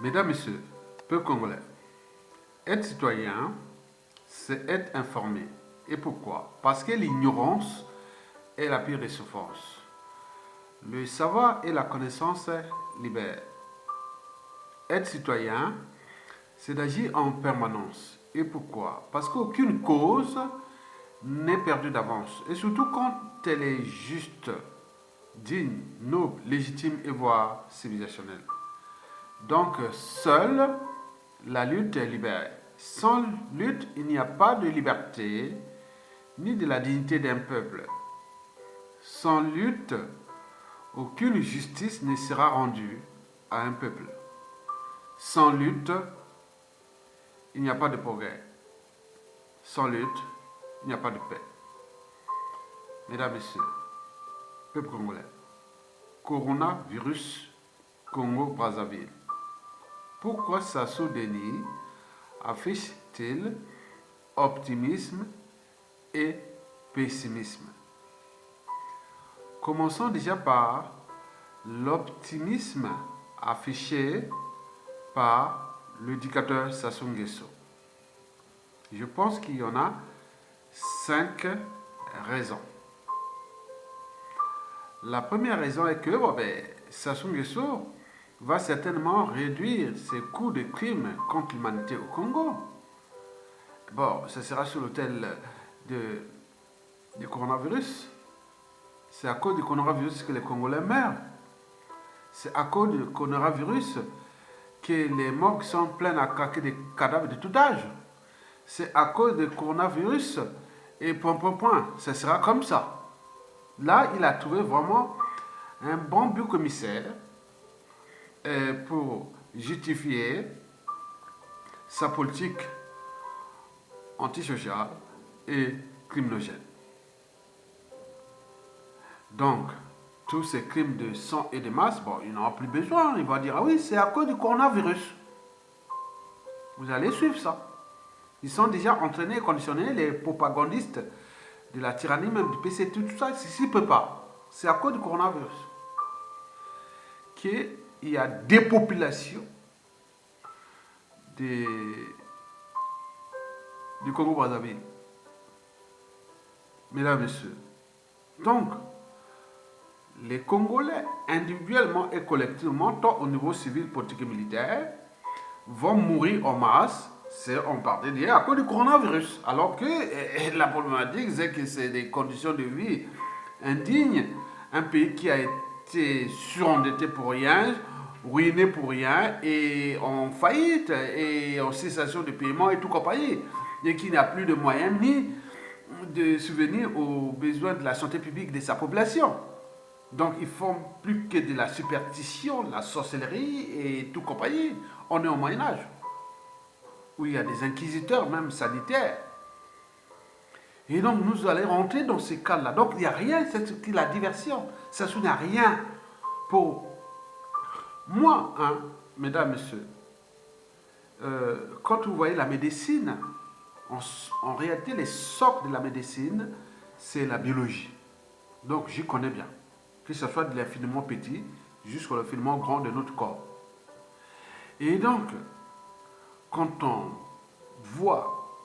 Mesdames, Messieurs, peuple congolais, être citoyen, c'est être informé. Et pourquoi? Parce que l'ignorance est la pire des souffrances. Le savoir et la connaissance libèrent. Être citoyen, c'est d'agir en permanence. Et pourquoi? Parce qu'aucune cause n'est perdue d'avance. Et surtout quand elle est juste, digne, noble, légitime et voire civilisationnelle. Donc, seule la lutte est libérée. Sans lutte, il n'y a pas de liberté ni de la dignité d'un peuple. Sans lutte, aucune justice ne sera rendue à un peuple. Sans lutte, il n'y a pas de progrès. Sans lutte, il n'y a pas de paix. Mesdames, Messieurs, peuple congolais, coronavirus Congo-Brazzaville. Pourquoi Sassou Denis affiche-t-il optimisme et pessimisme? Commençons déjà par l'optimisme affiché par l'éducateur Sassou Nguesso. Je pense qu'il y en a 5 raisons. La première raison est que Sassou Nguesso va certainement réduire ses coûts de crimes contre l'humanité au Congo. Bon, ce sera sur l'autel du coronavirus. C'est à cause du coronavirus que les Congolais meurent. C'est à cause du coronavirus que les morgues sont pleines à craquer des cadavres de tout âge. C'est à cause du coronavirus et point. Ce sera comme ça. Là, il a trouvé vraiment un bon but commissaire pour justifier sa politique antisociale et criminogène. Donc, tous ces crimes de sang et de masse, bon, il n'en a plus besoin. Il va dire, ah oui, c'est à cause du coronavirus. Vous allez suivre ça. Ils sont déjà entraînés et conditionnés, les propagandistes de la tyrannie, même du PC, tout ça, s'il ne peut pas. C'est à cause du coronavirus qu'il y a dépopulation du Congo-Brazzaville. Mesdames, Messieurs. Donc, les Congolais, individuellement et collectivement, tant au niveau civil, politique et militaire, vont mourir en masse, c'est en partie à cause du coronavirus. Alors que la problématique, c'est que c'est des conditions de vie indignes. Un pays qui a été surendetté pour rien, ruiné pour rien, et en faillite, et en cessation de paiement et tout compagnie. Et qui n'a plus de moyens ni de subvenir aux besoins de la santé publique de sa population. Donc ils font plus que de la superstition, la sorcellerie et tout compagnie. On est au Moyen-Âge, où il y a des inquisiteurs, même sanitaires. Et donc nous allons rentrer dans ces cas-là. Donc il n'y a rien, c'est la diversion. Ça ne n'a rien pour moi, hein, mesdames, messieurs. Quand vous voyez la médecine, en réalité, les socles de la médecine, c'est la biologie. Donc j'y connais bien. Que ce soit de l'infiniment petit jusqu'à l'infiniment grand de notre corps. Et donc, quand on voit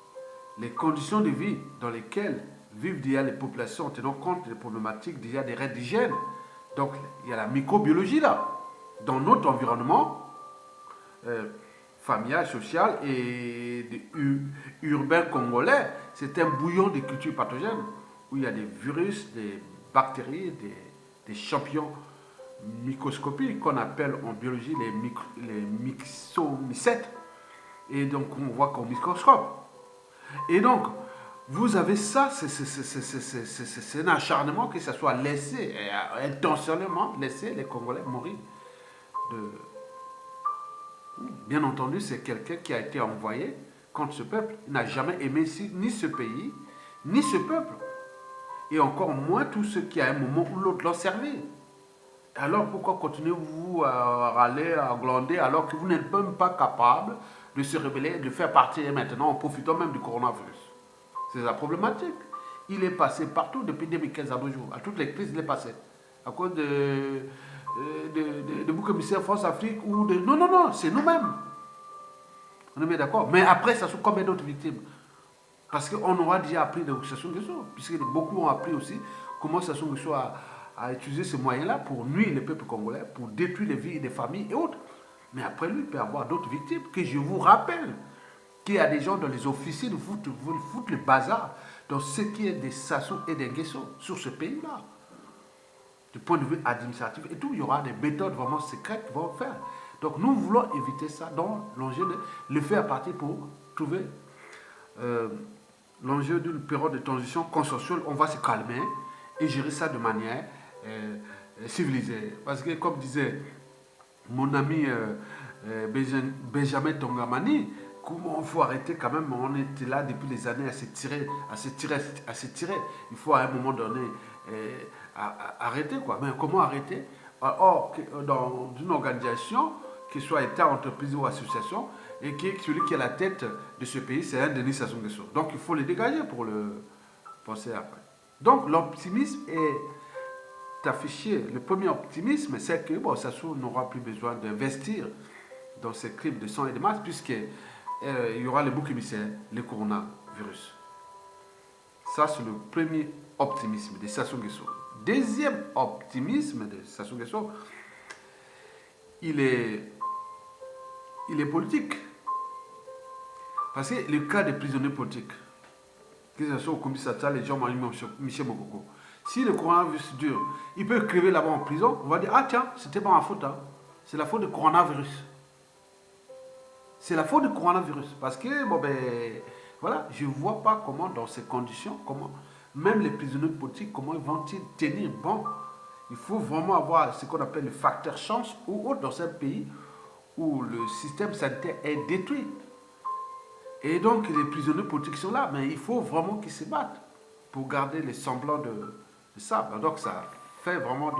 les conditions de vie dans lesquelles vivent déjà les populations, en tenant compte des problématiques déjà des raids d'hygiène, donc il y a la microbiologie là, dans notre environnement familial, social et urbain congolais, c'est un bouillon de cultures pathogènes où il y a des virus, des bactéries, des champignons microscopiques qu'on appelle en biologie les myxomycètes. Et donc on voit qu'au microscope. Et donc vous avez ça, c'est un acharnement que ça soit laissé, intentionnellement laissé les Congolais mourir de... Bien entendu, c'est quelqu'un qui a été envoyé contre ce peuple. Il n'a jamais aimé ni ce pays, ni ce peuple. Et encore moins tous ceux qui à un moment ou l'autre l'ont servi. Alors pourquoi continuez-vous à râler, à glander, alors que vous n'êtes même pas capable de se rebeller, de faire partie maintenant en profitant même du coronavirus? C'est la problématique. Il est passé partout depuis 2015 à nos jours. À toutes les crises, il est passé. À cause de de bouc émissaire France-Afrique ou de... Non, non, non, c'est nous-mêmes. On est bien d'accord. Mais après, ça sont combien d'autres victimes? Parce qu'on aura déjà appris de Sassou Nguesso, puisque beaucoup ont appris aussi comment Sassou Nguesso a utilisé ces moyens-là pour nuire le peuple congolais, pour détruire les vies des familles et autres. Mais après lui, il peut y avoir d'autres victimes, que je vous rappelle qu'il y a des gens dans les officines qui foutent le bazar dans ce qui est des Sassou et des Nguesso sur ce pays-là. Du point de vue administratif et tout, il y aura des méthodes vraiment secrètes qui vont faire. Donc nous voulons éviter ça, donc l'enjeu de le faire partir pour trouver l'enjeu d'une période de transition consensuelle. On va se calmer et gérer ça de manière civilisée. Parce que comme disait mon ami Benjamin Tongamani, comment il faut arrêter quand même, on était là depuis des années à se tirer. Il faut à un moment donné arrêter quoi. Mais comment arrêter? Or, dans une organisation, qu'il soit État, entreprise ou association, et que celui qui est à la tête de ce pays, c'est un Denis Sassou Nguesso. Donc il faut le dégager pour le penser après. Donc l'optimisme est affiché. Le premier optimisme, c'est que bon, Sassou n'aura plus besoin d'investir dans ces crimes de sang et de masse, puisqu'il y aura le bouc émissaire, le coronavirus. Ça, c'est le premier optimisme de Sassou Nguesso. Deuxième optimisme de Sassou Nguesso, il est politique. Parce que le cas des prisonniers politiques, que ce soit au commissariat, les gens Michel Mokoko, si le coronavirus dure, il peut crever là-bas en prison, on va dire, ah tiens, c'était pas ma faute, hein. C'est la faute du coronavirus. C'est la faute du coronavirus. Parce que, bon ben, voilà, je ne vois pas comment, dans ces conditions, comment, même les prisonniers politiques, comment vont-ils tenir bon. Il faut vraiment avoir ce qu'on appelle le facteur chance ou autre dans un pays où le système sanitaire est détruit. Et donc les prisonniers politiques sont là, mais il faut vraiment qu'ils se battent pour garder les semblants de ça. Donc ça fait vraiment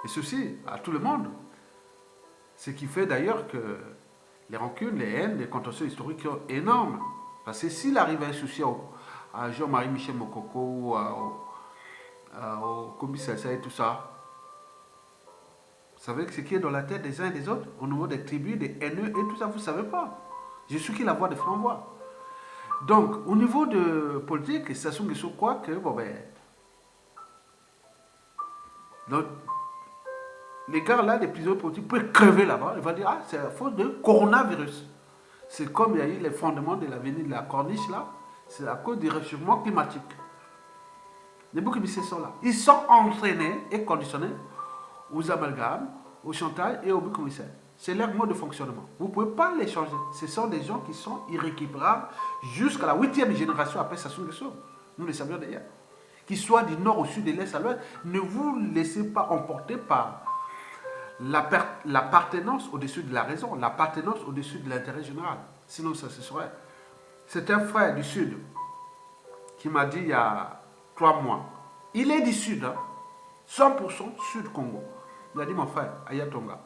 des soucis à tout le monde. Ce qui fait d'ailleurs que les rancunes, les haines, les contentieux historiques sont énormes. Parce que s'il arrive un souci à Jean-Marie Michel Mokoko ou au commissariat et tout ça, vous savez ce qui est dans la tête des uns et des autres, au niveau des tribus, des haineux et tout ça, vous ne savez pas. Je suis qui la voix des francs-voix. Donc, au niveau de politique, Sassou Nguesso croit que, bon ben, donc, les gars là, les prisonniers politiques peuvent crever là-bas. Il va dire, ah, c'est à faute de coronavirus. C'est comme il y a eu les fondements de l'avenir de la Corniche là, c'est à cause du réchauffement climatique. Les boucs émissaires sont là. Ils sont entraînés et conditionnés aux amalgames, au chantage et au bouc émissaire. C'est leur mode de fonctionnement. Vous ne pouvez pas les changer. Ce sont des gens qui sont irrécupérables jusqu'à la 8e génération après Sassou Nguesso. Nous le savions d'ailleurs. Qu'ils soient du nord au sud, de l'est à l'ouest, ne vous laissez pas emporter par l'appartenance au-dessus de la raison, l'appartenance au-dessus de l'intérêt général. Sinon, ça se serait. C'est un frère du sud qui m'a dit il y a 3 mois. Il est du sud, hein, 100% sud Congo. Il a dit, mon frère, Ayatonga,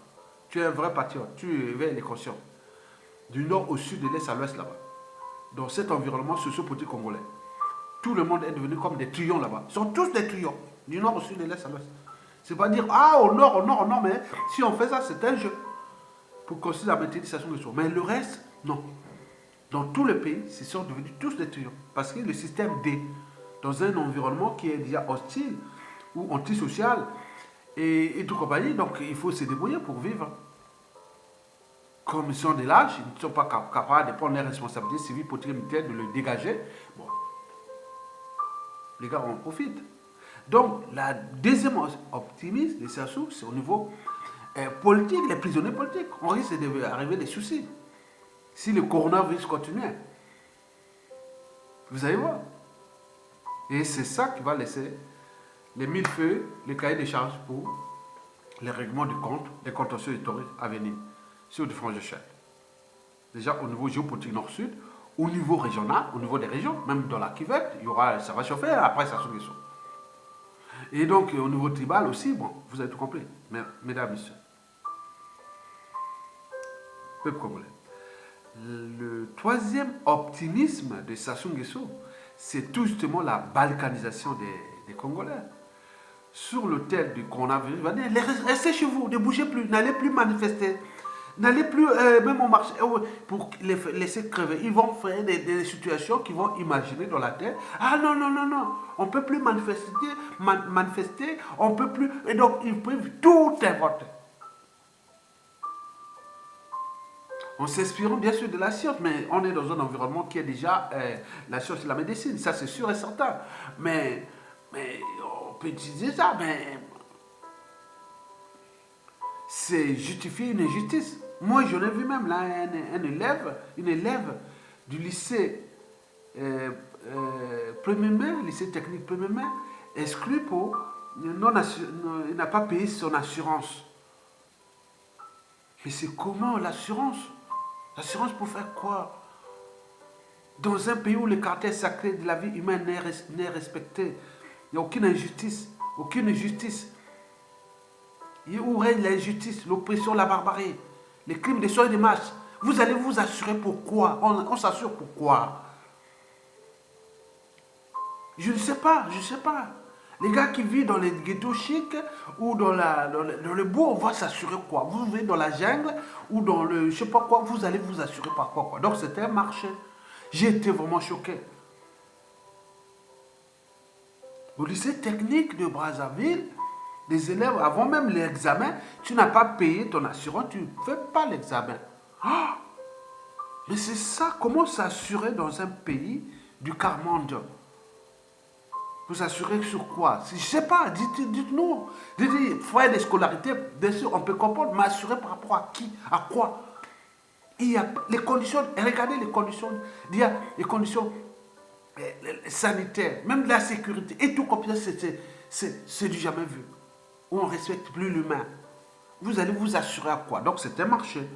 tu es un vrai patriote, tu éveilles les consciences. Du nord au sud, de l'est à l'ouest là-bas. Dans cet environnement socio-politique congolais. Tout le monde est devenu comme des truands là-bas. Ils sont tous des truands. Du nord au sud, de l'est à l'ouest. C'est pas dire, ah, au nord, mais si on fait ça, c'est un jeu. Pour construire la maîtrise de Sassou Nguesso. Mais le reste, non. Dans tous les pays, ils sont devenus tous des truands. Parce que le système D, dans un environnement qui est déjà hostile ou antisocial et tout compagnie, donc il faut se débrouiller pour vivre. Comme ils sont de l'âge, ils ne sont pas capables de prendre les responsabilités civiles, politiques, militaires, de le dégager. Bon, les gars en profitent. Donc, la deuxième optimisme de Sassou, c'est au niveau politique, les prisonniers politiques. On risque d'arriver des soucis. Si le coronavirus continuait. Vous allez voir. Et c'est ça qui va laisser les millefeuilles, les cahiers de charges pour les règlements de compte, les contentieux historiques à venir sur différentes échelles. Déjà au niveau géopolitique nord-sud, au niveau régional, au niveau des régions, même dans la cuvette, ça va chauffer, après ça se saut. Et donc au niveau tribal aussi, bon, vous avez tout compris, mesdames et messieurs. Peuple congolais. Le troisième optimisme de Sassou Nguesso, c'est tout justement la balkanisation des Congolais. sur l'autel du coronavirus, il va dire, restez chez vous, ne bougez plus, n'allez plus manifester, n'allez plus même au marché pour les laisser crever. Ils vont faire des situations qu'ils vont imaginer dans la tête. Ah non, non, non, non, on ne peut plus manifester, on ne peut plus. Et donc, ils peuvent tout inventer. En s'inspirant bien sûr de la science, mais on est dans un environnement qui est déjà la science et la médecine, ça c'est sûr et certain. Mais on peut utiliser ça, mais c'est justifier une injustice. Moi, j'en ai vu même là une élève du lycée 1er mai, lycée technique 1er mai, exclu pour il n'a pas payé son assurance. Mais c'est comment l'assurance? L'assurance pour faire quoi? Dans un pays où le caractère sacré de la vie humaine n'est respecté, il n'y a aucune injustice, aucune injustice. Où règne l'injustice, l'oppression, la barbarie, les crimes des soins et des masses. Vous allez vous assurer pourquoi? On s'assure pourquoi? Je ne sais pas, je ne sais pas. Les gars qui vivent dans les ghettos chics ou dans le bois, on va s'assurer quoi? Vous vivez dans la jungle ou dans le je ne sais pas quoi, vous allez vous assurer par quoi? Donc c'était un marché. J'ai été vraiment choqué. Au lycée technique de Brazzaville, les élèves, avant même l'examen, tu n'as pas payé ton assurance, tu ne fais pas l'examen. Ah, mais c'est ça, comment s'assurer dans un pays du quart-monde? Vous assurer sur quoi? Je ne sais pas, dites-nous. Dites foyer de scolarité, bien sûr, on peut comprendre, mais assurer par rapport à qui? À quoi? Il y a les conditions, regardez les conditions, il y a les conditions sanitaires, même de la sécurité, et tout comme ça, c'est du jamais vu. Où on ne respecte plus l'humain. Vous allez vous assurer à quoi? Donc c'est un marché.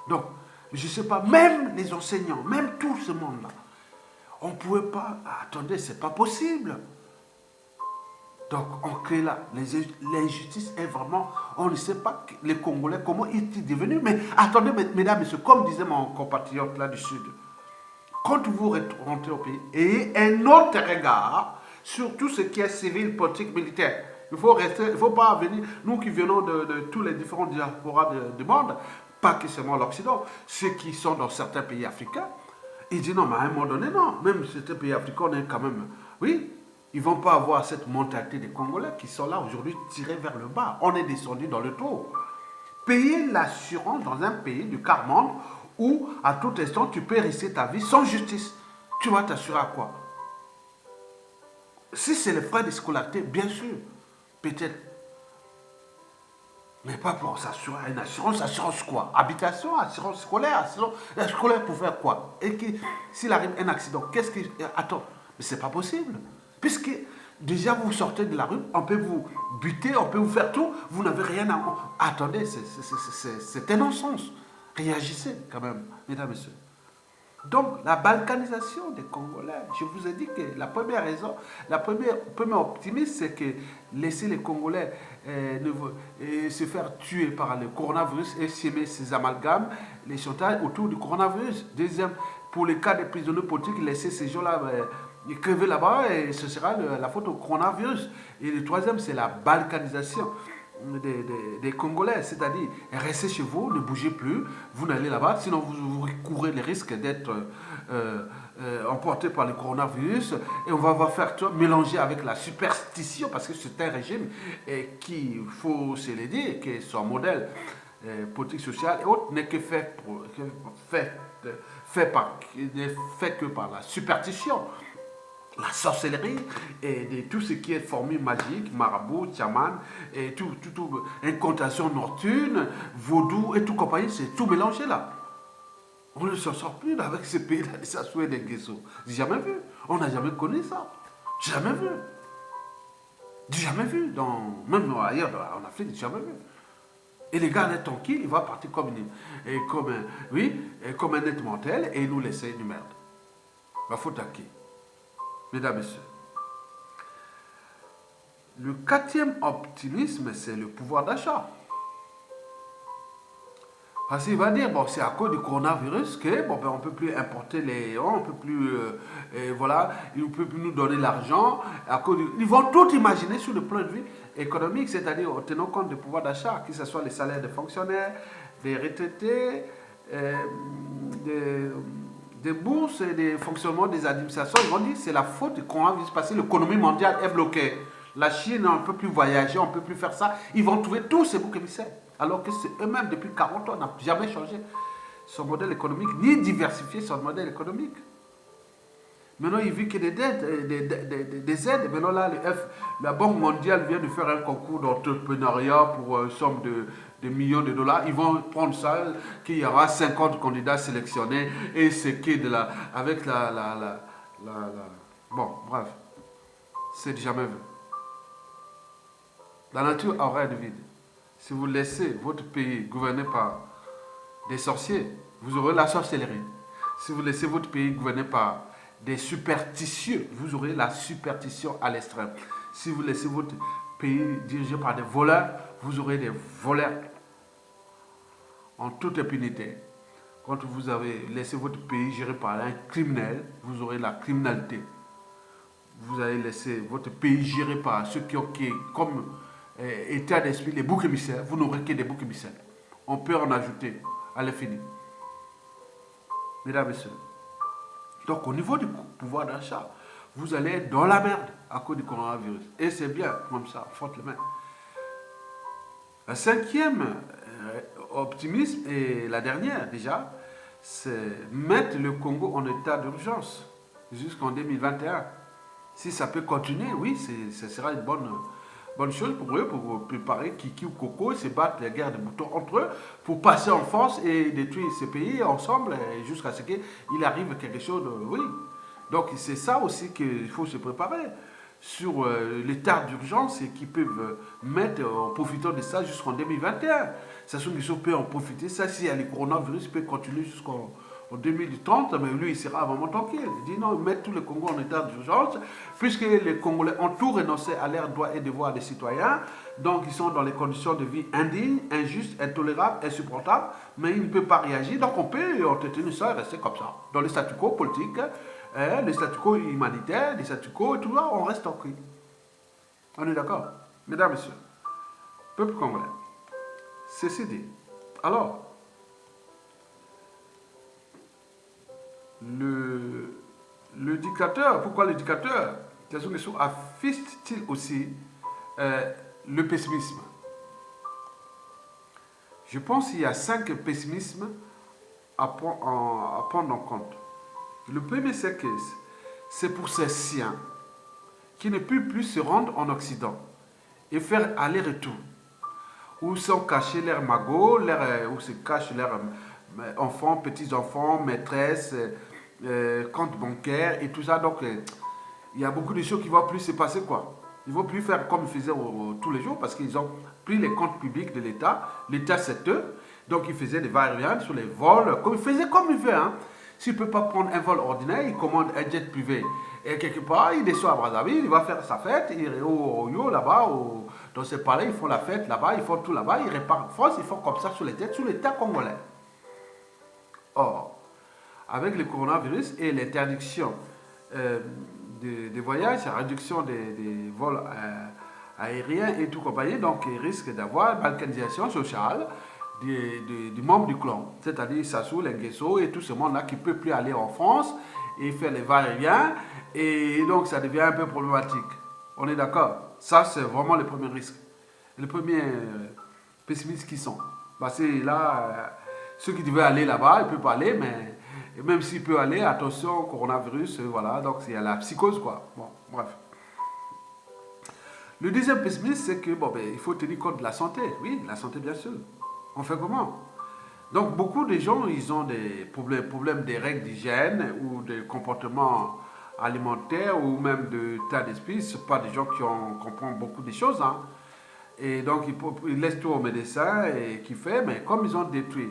Donc, je ne sais pas, même les enseignants, même tout ce monde-là, on ne pouvait pas, attendez, c'est pas possible. Donc on crée là, l'injustice est vraiment, on ne sait pas les Congolais, comment ils sont devenus, mais attendez, mesdames, messieurs, comme disait mon compatriote là du Sud, quand vous rentrez au pays, ayez un autre regard sur tout ce qui est civil, politique, militaire. Il faut rester, il ne faut pas venir, nous qui venons de tous les différents diasporas du monde, pas que seulement l'Occident, ceux qui sont dans certains pays africains, ils disent non, mais à un moment donné, non, même certains pays africains, on est quand même, oui, ils ne vont pas avoir cette mentalité des Congolais qui sont là aujourd'hui tirés vers le bas. On est descendu dans le trou. Payer l'assurance dans un pays du quart-monde où à tout instant tu peux risquer ta vie sans justice. Tu vas t'assurer à quoi? Si c'est les frais de scolarité, bien sûr, peut-être. Mais pas pour s'assurer à une assurance. Assurance quoi? Habitation, assurance scolaire, assurance scolaire pour faire quoi? Et s'il arrive un accident, qu'est-ce qui... Attends, mais c'est pas possible. Puisque déjà vous sortez de la rue, on peut vous buter, on peut vous faire tout, vous n'avez rien à... Attendez, c'est un non-sens. Réagissez quand même, mesdames et messieurs. Donc, la balkanisation des Congolais, je vous ai dit que la première raison, premier optimisme, c'est que laisser les Congolais se faire tuer par le coronavirus et s'aimer ces amalgames, les chantages autour du coronavirus. Deuxième, pour les cas des prisonniers politiques, laisser ces gens-là crever là-bas et ce sera la faute au coronavirus. Et le troisième, c'est la balkanisation des Congolais, c'est-à-dire restez chez vous, ne bougez plus, vous n'allez là-bas, sinon vous courez le risque d'être emporté par le coronavirus et on va vous faire tout mélanger avec la superstition parce que c'est un régime qui, il faut se le dire, que son modèle politique, social et autres n'est que fait que par la superstition, la sorcellerie et de tout ce qui est formule magique, marabout, chaman, et tout incantation nocturne, vaudou et tout compagnie, c'est tout mélangé là. On ne s'en sort plus avec ce pays-là, des Sassou et des Guesso. J'ai jamais vu. On n'a jamais connu ça. Jamais vu. Jamais vu. Même ailleurs en Afrique, jamais vu. Et les gars, est tranquille, il va partir comme un être mortel et nous laisser une merde. La faute à qui? Mesdames et messieurs, le quatrième optimisme, c'est le pouvoir d'achat. Parce qu'il va dire, bon, c'est à cause du coronavirus que, bon, ben, on ne peut plus importer les... On peut plus... voilà, ils ne peuvent plus nous donner l'argent. Ils vont tout imaginer sur le plan de vue économique, c'est-à-dire en tenant compte du pouvoir d'achat, que ce soit les salaires des fonctionnaires, des retraités, euh, des, des bourses et des fonctionnements des administrations. Ils vont dire, c'est la faute du coronavirus parce que l'économie mondiale est bloquée. La Chine, on ne peut plus voyager, on ne peut plus faire ça. Ils vont trouver tous ces boucs émissaires. Alors que c'est eux-mêmes, depuis 40 ans, n'ont jamais changé son modèle économique, ni diversifié son modèle économique. Maintenant, il vit que des dettes, des aides. Maintenant, là, la Banque mondiale vient de faire un concours d'entrepreneuriat pour une somme de millions de dollars. Ils vont prendre ça, qu'il y aura 50 candidats sélectionnés, et c'est qui de la... Avec bon, bref, c'est jamais vu. La nature a horreur de vide. Si vous laissez votre pays gouverné par des sorciers, vous aurez la sorcellerie. Si vous laissez votre pays gouverné par des superstitieux, vous aurez la superstition à l'extrême. Si vous laissez votre pays dirigé par des voleurs, vous aurez des voleurs en toute impunité. Quand vous avez laissé votre pays géré par un criminel, vous aurez la criminalité. Vous avez laissé votre pays géré par ceux qui ont comme état d'esprit les boucs émissaires, vous n'aurez que des boucs émissaires. On peut en ajouter à l'infini. Mesdames et messieurs. Donc au niveau du pouvoir d'achat, vous allez être dans la merde à cause du coronavirus. Et c'est bien comme ça, forte les mains. La cinquième optimisme, et la dernière déjà, c'est mettre le Congo en état d'urgence jusqu'en 2021. Si ça peut continuer, oui, ce sera une bonne chose pour eux, pour préparer Kiki ou Coco, se battre les guerres de moutons entre eux, pour passer en force et détruire ces pays ensemble, jusqu'à ce qu'il arrive quelque chose, oui. Donc c'est ça aussi qu'il faut se préparer sur l'état d'urgence et qui peuvent mettre en profitant de ça jusqu'en 2021. Ça sont qu'ils peuvent en profiter. Ça, si le coronavirus peut continuer jusqu'en 2030, mais lui, il sera vraiment tranquille. Il dit non, mettre tous les Congos en état d'urgence, puisque les Congolais ont tout renoncé à leurs droits et devoirs des citoyens, donc ils sont dans les conditions de vie indignes, injustes, intolérables, insupportables, mais ils ne peuvent pas réagir, donc on peut entretenir ça et rester comme ça. Dans le statu quo politique, le statu quo humanitaire, le statu quo et tout ça, on reste tranquille. On est d'accord? Mesdames, Messieurs, peuple congolais, ceci dit, alors, le dictateur, pourquoi le dictateur affiche-t-il aussi le pessimisme? Je pense qu'il y a 5 pessimismes à prendre en compte. Le premier, c'est que c'est pour ces siens qui ne peuvent plus se rendre en Occident et faire aller-retour, où sont cachés leurs magots, où se cachent leurs enfants, petits-enfants, maîtresses, comptes bancaires et tout ça. Donc, il y a beaucoup de choses qui ne vont plus se passer, quoi. Ils ne vont plus faire comme ils faisaient tous les jours parce qu'ils ont pris les comptes publics de l'État. L'État, c'est eux. Donc, ils faisaient des va-et-vient sur les vols. Ils faisaient comme ils veulent. Hein. S'il ne peut pas prendre un vol ordinaire, il commande un jet privé. Et quelque part, il descend à Brazzaville, il va faire sa fête. Il est au Yo, là-bas, dans ces palais, ils font la fête là-bas, ils font tout là-bas. Ils repartent en France, ils font comme ça sur les têtes, sur l'État congolais. Or, avec le coronavirus et l'interdiction des voyages, la réduction des vols aériens et tout compagnie, donc il risque d'avoir une balkanisation sociale du membre du clan, c'est-à-dire Sassou, Lenguesso et tout ce monde-là qui ne peut plus aller en France et faire les va-et-vient, et donc ça devient un peu problématique. On est d'accord? Ça, c'est vraiment le premier risque. Les premiers pessimistes qui sont. Parce que là, ceux qui devaient aller là-bas, ils ne peuvent pas aller, mais même s'ils peuvent aller, attention, coronavirus, voilà, donc il y a la psychose, quoi. Bon, bref. Le deuxième pessimisme, c'est que, bon, ben, il faut tenir compte de la santé. Oui, la santé, bien sûr. On fait comment? Donc, beaucoup de gens, ils ont des problèmes des règles d'hygiène ou des comportements alimentaires ou même d'état d'esprit. Ce ne sont pas des gens qui comprennent beaucoup de choses, hein. Et donc, ils laissent tout au médecin et qui fait, mais comme ils ont détruit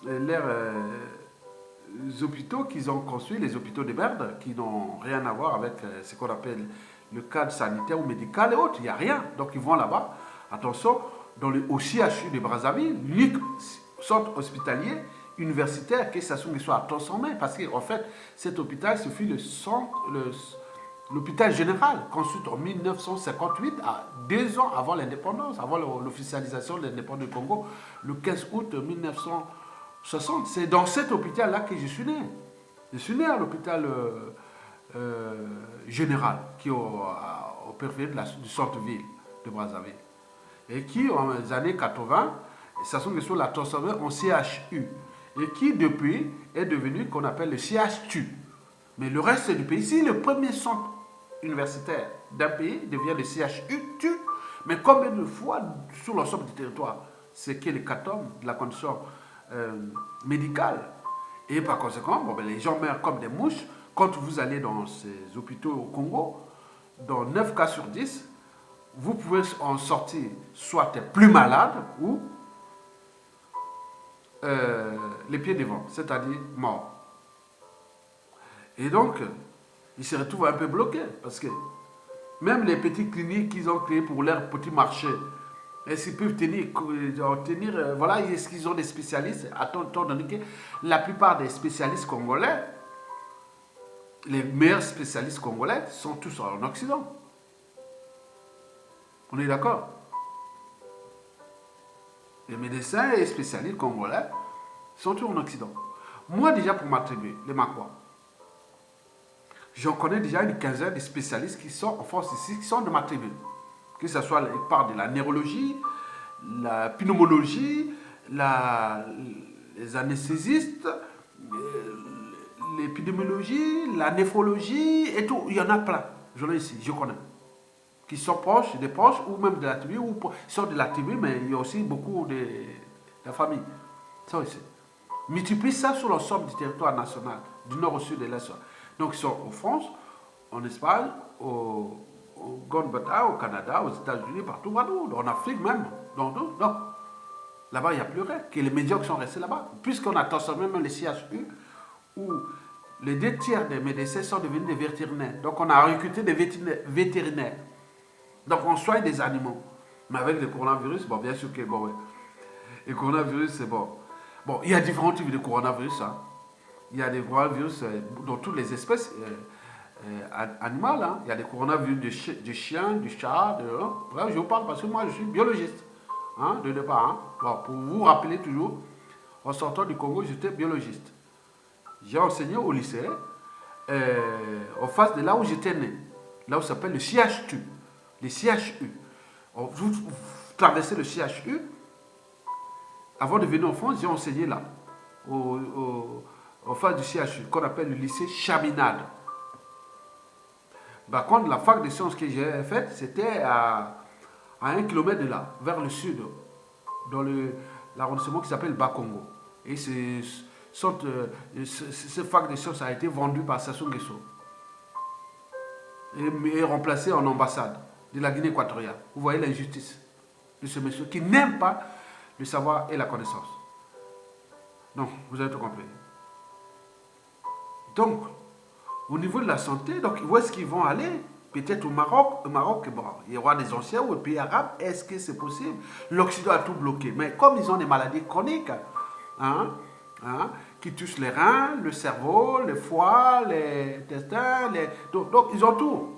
leurs hôpitaux qu'ils ont construits, les hôpitaux de merde, qui n'ont rien à voir avec ce qu'on appelle le cadre sanitaire ou médical et autres, il n'y a rien. Donc, ils vont là-bas, attention, au CHU de Brazzaville, l'unique centre hospitalier universitaire que ça soit transformé. Parce qu'en fait, cet hôpital, ce fut l'hôpital général, construit en 1958, à 2 ans avant l'indépendance, avant l'officialisation de l'indépendance du Congo, le 15 août 1960. C'est dans cet hôpital-là que je suis né. Je suis né à l'hôpital général, qui est au périphérie du centre-ville de Brazzaville. Et qui, en les années 80, Sassou Nguesso l'a transformé en CHU. Et qui, depuis, est devenu qu'on appelle le CHTU. Mais le reste du pays, si le premier centre universitaire d'un pays devient le CHU, mais combien de fois sur l'ensemble du territoire, c'est que les catomes de la condition médicale. Et par conséquent, les gens meurent comme des mouches. Quand vous allez dans ces hôpitaux au Congo, dans 9 cas sur 10, vous pouvez en sortir soit plus malade ou les pieds devant, c'est-à-dire mort. Et donc, ils se retrouvent un peu bloqués parce que même les petites cliniques qu'ils ont créées pour leur petit marché, est-ce qu'ils peuvent tenir voilà, est-ce qu'ils ont des spécialistes, étant donné que la plupart des spécialistes congolais, les meilleurs spécialistes congolais sont tous en Occident. On est d'accord? Les médecins et les spécialistes congolais sont tous en Occident. Moi, déjà, pour ma tribu, les Makwa, j'en connais déjà une quinzaine de spécialistes qui sont en France ici, qui sont de ma tribu. Que ce soit, ils parlent de la neurologie, la pneumologie, les anesthésistes, l'épidémiologie, la néphrologie et tout. Il y en a plein. J'en ai ici, je connais. Qui sont proches, des proches, ou même de la tribu, ou ils sont de la tribu, mais il y a aussi beaucoup de la famille. Ça aussi. Multiplie ça sur l'ensemble du territoire national, du nord au sud et l'est. Donc ils sont en France, en Espagne, au Ghana, au Canada, aux États-Unis, partout, en Afrique même. Donc là-bas, il n'y a plus rien. Que les médiocres sont restés là-bas. Puisqu'on a transformé même les CHU, où les 2 tiers des médecins sont devenus des vétérinaires. Donc on a recruté des vétérinaires. Donc on soigne des animaux. Mais avec le coronavirus, bien sûr que ouais. Le coronavirus, c'est bon. Bon, il y a différents types de coronavirus. Hein. Il y a des coronavirus dans toutes les espèces animales. Hein. Il y a des coronavirus de chiens, du chat. Ouais, je vous parle parce que moi, je suis biologiste. Hein, de départ. Hein. Bon, pour vous rappeler toujours, en sortant du Congo, j'étais biologiste. J'ai enseigné au lycée, en face de là où j'étais né. Là où ça s'appelle le CHTU. Les CHU. Vous traversez le CHU. Avant de venir en France, j'ai enseigné là, en face du CHU, qu'on appelle le lycée Chaminade. Par contre, la fac de sciences que j'ai faite, c'était à 1 kilomètre de là, vers le sud, dans l'arrondissement qui s'appelle Bakongo. Et cette fac de sciences a été vendue par Sassou Nguesso et remplacée en ambassade de la Guinée équatoriale. Vous voyez l'injustice de ce monsieur qui n'aime pas le savoir et la connaissance. Donc, vous avez tout compris. Donc, au niveau de la santé, donc, où est-ce qu'ils vont aller? Peut-être au Maroc. Au Maroc, bon, il y aura des anciens ou aux pays arabes. Est-ce que c'est possible? L'Occident a tout bloqué. Mais comme ils ont des maladies chroniques, qui touchent les reins, le cerveau, le foie, les intestins, donc ils ont tout.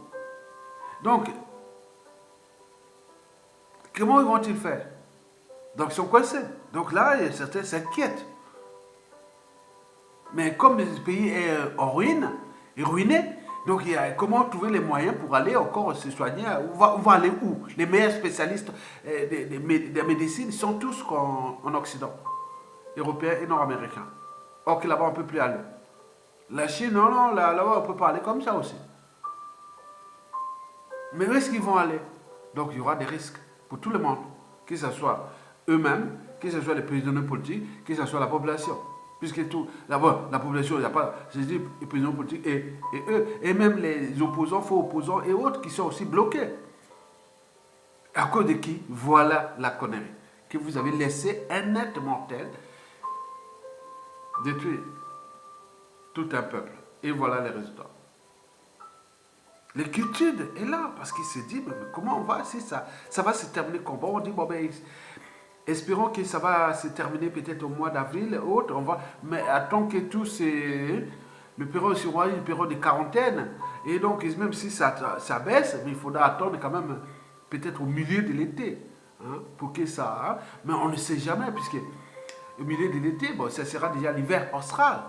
Donc, comment vont-ils faire? Donc, ils sont coincés. Donc là, certains s'inquiètent. Mais comme le pays est en ruine, ruiné, donc comment trouver les moyens pour aller encore se soigner? On va aller où? Les meilleurs spécialistes de médecine sont tous en Occident, européens et nord-américains. Or que là-bas, on ne peut plus aller. La Chine, non, là-bas, on peut pas aller comme ça aussi. Mais où est-ce qu'ils vont aller? Donc, il y aura des risques pour tout le monde, que ce soit eux-mêmes, que ce soit les prisonniers politiques, que ce soit la population. Puisque tout, d'abord, la population, il n'y a pas, je dis, les prisonniers politiques et eux, et même les opposants, faux opposants et autres qui sont aussi bloqués. À cause de qui? Voilà la connerie. Que vous avez laissé un être mortel détruire tout un peuple. Et voilà les résultats. L'inquiétude est là, parce qu'il se dit, mais comment on va, si ça va se terminer comme bon, on dit, bon, ben, Espérons que ça va se terminer peut-être au mois d'avril, autre, mais attends que tout c'est le période sera une période de quarantaine. Et donc, même si ça baisse, mais il faudra attendre quand même peut-être au milieu de l'été, hein, pour que ça. Hein, mais on ne sait jamais, puisque au milieu de l'été, bon, ça sera déjà l'hiver austral.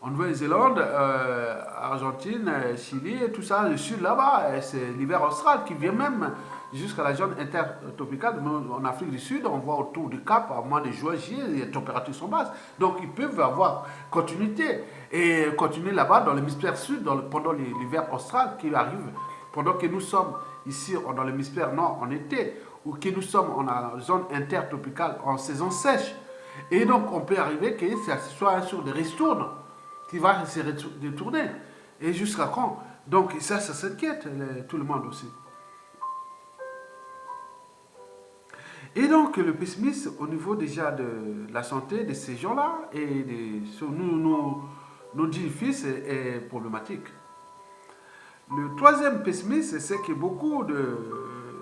En Nouvelle-Zélande, Argentine, Chili, et tout ça, le sud là-bas, c'est l'hiver austral qui vient même jusqu'à la zone intertropicale. En Afrique du Sud, on voit autour du Cap, à moins de juin, juillet, les températures sont basses. Donc ils peuvent avoir continuité et continuer là-bas dans l'hémisphère sud pendant l'hiver austral qui arrive, pendant que nous sommes ici dans l'hémisphère nord en été, ou que nous sommes en zone intertropicale en saison sèche. Et donc on peut arriver que ça soit sur des ristournes qui va se détourner. Et jusqu'à quand? Donc ça s'inquiète tout le monde aussi. Et donc le pessimisme au niveau déjà de la santé de ces gens-là et sur nos 10 fils est problématique. Le troisième pessimisme, c'est que beaucoup de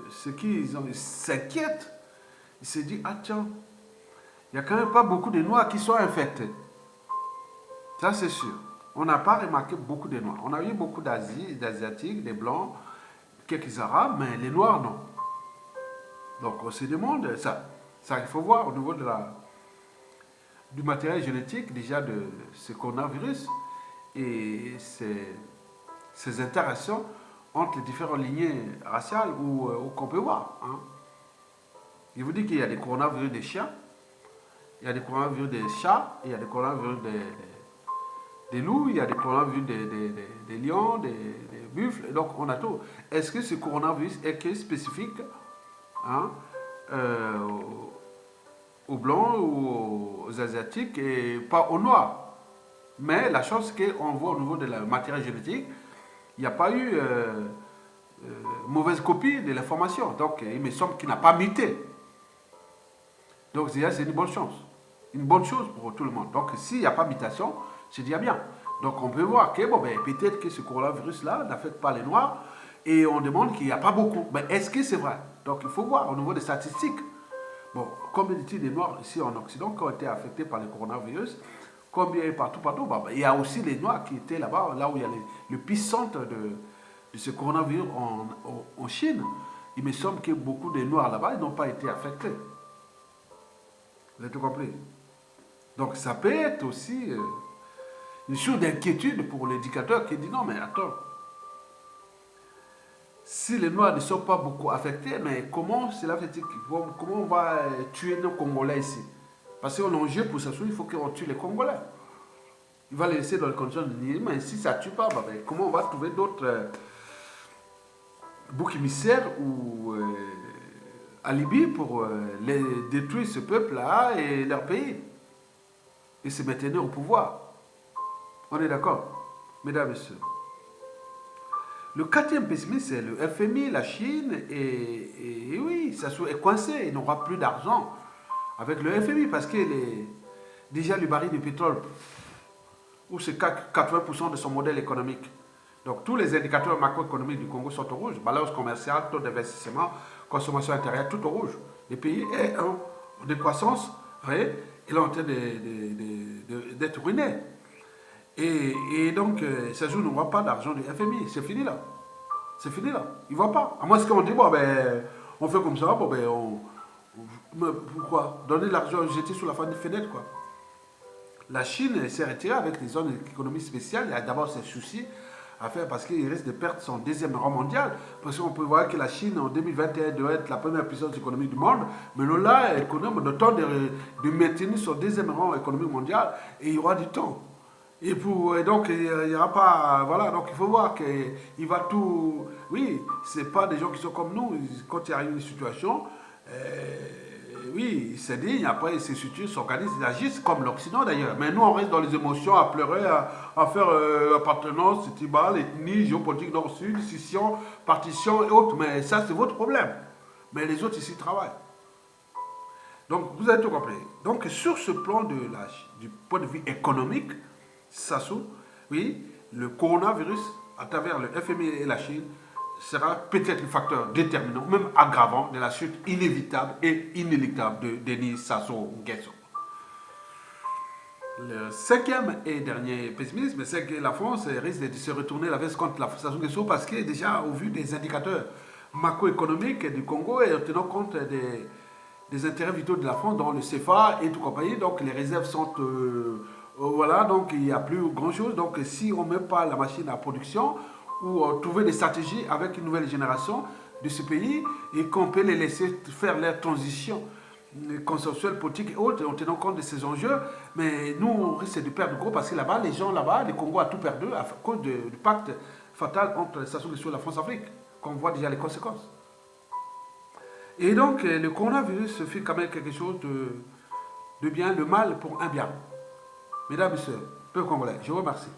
ceux qui s'inquiètent, ils se disent, ah tiens, il n'y a quand même pas beaucoup de Noirs qui sont infectés. Ça, c'est sûr. On n'a pas remarqué beaucoup de Noirs. On a eu beaucoup d'Asiatiques, des Blancs, quelques Arabes, mais les Noirs, non. Donc, on se demande, ça il faut voir au niveau du matériel génétique, déjà, de ce coronavirus et ces interactions entre les différentes lignées raciales qu'on peut voir. Hein. Il vous dit qu'il y a des coronavirus des chiens, il y a des coronavirus des chats, il y a des coronavirus des loups, il y a des coronavirus des lions, des buffles, donc on a tout. Est-ce que ce coronavirus est spécifique, hein, aux blancs ou aux asiatiques et pas aux noirs? Mais la chose c'est qu'on voit au niveau de la matière génétique, il n'y a pas eu mauvaise copie de l'information. Donc il me semble qu'il n'a pas muté. Donc déjà c'est une bonne chance. Une bonne chose pour tout le monde. Donc s'il n'y a pas mutation, c'est déjà bien. Donc on peut voir que bon, peut-être que ce coronavirus-là n'affecte pas les Noirs et on demande qu'il n'y a pas beaucoup. Mais est-ce que c'est vrai? Donc il faut voir au niveau des statistiques. Bon, combien de Noirs ici en Occident qui ont été affectés par le coronavirus? Combien partout? Il y a aussi les Noirs qui étaient là-bas, là où il y a l'épicentre de ce coronavirus en Chine. Il me semble que beaucoup de Noirs là-bas n'ont pas été affectés. Vous avez tout compris? Donc ça peut être aussi une source d'inquiétude pour l'éducateur qui dit non mais attends, si les Noirs ne sont pas beaucoup affectés, mais comment cela fait-il, comment on va tuer nos Congolais ici? Parce qu'on enjeu pour ça, il faut qu'on tue les Congolais. Il va les laisser dans les conditions de nier, mais si ça ne tue pas, comment on va trouver d'autres boucs émissaires ou alibis pour détruire ce peuple-là et leur pays et se maintenir au pouvoir? On est d'accord, mesdames et messieurs? Le quatrième pessimisme, c'est le FMI, la Chine, et oui, ça est coincé, il n'aura plus d'argent avec le FMI parce que déjà le baril de pétrole, où c'est 80% de son modèle économique. Donc tous les indicateurs macroéconomiques du Congo sont au rouge, balance commerciale, taux d'investissement, consommation intérieure, tout au rouge. Le pays est en décroissance, il est en train d'être ruiné. Et donc, ça joue, ne voit pas d'argent du FMI. C'est fini là. C'est fini là. Il ne voit pas. À moins qu'on dit, bon, on fait comme ça, mais pourquoi? Donner l'argent, jeter sous la fenêtre, quoi. La Chine s'est retirée avec les zones d'économie spéciale. Il y a d'abord ses soucis à faire parce qu'il risque de perdre son deuxième rang mondial. Parce qu'on peut voir que la Chine, en 2021, doit être la première puissance économique du monde. Mais là, elle connaît le temps de maintenir son deuxième rang économique mondial. Et il y aura du temps. Et donc, il n'y aura pas. Voilà, donc il faut voir qu'il va tout. Oui, ce n'est pas des gens qui sont comme nous. Quand il y a une situation, oui, ils s'indignent, après ils se situent, s'organisent, ils agissent comme l'Occident d'ailleurs. Mais nous, on reste dans les émotions, à pleurer, à faire appartenance, tribal, ethnie, géopolitique nord-sud, scission, partition et autres. Mais ça, c'est votre problème. Mais les autres ici travaillent. Donc, vous avez tout compris. Donc, sur ce plan du point de vue économique, Sassou, oui, le coronavirus, à travers le FMI et la Chine, sera peut-être le facteur déterminant, même aggravant, de la chute inévitable et inéluctable de Denis Sassou Nguesso. Le cinquième et dernier pessimisme, c'est que la France risque de se retourner la veste contre la Sassou Nguesso parce que déjà, au vu des indicateurs macroéconomiques du Congo et en tenant compte des intérêts vitaux de la France dans le CFA et tout compagnie, donc les réserves sont... voilà, donc il n'y a plus grand chose. Donc si on ne met pas la machine à production ou trouver des stratégies avec une nouvelle génération de ce pays et qu'on peut les laisser faire leur transition consensuelle, politique et autres, en tenant compte de ces enjeux, mais nous, on risque de perdre gros parce que là-bas, les gens là-bas, le Congo a tout perdu à cause du pacte fatal entre Sassou Nguesso et la France-Afrique, qu'on voit déjà les conséquences. Et donc, le coronavirus fait quand même quelque chose de bien, le mal pour un bien. Mesdames et messieurs, peuple congolais, je vous remercie.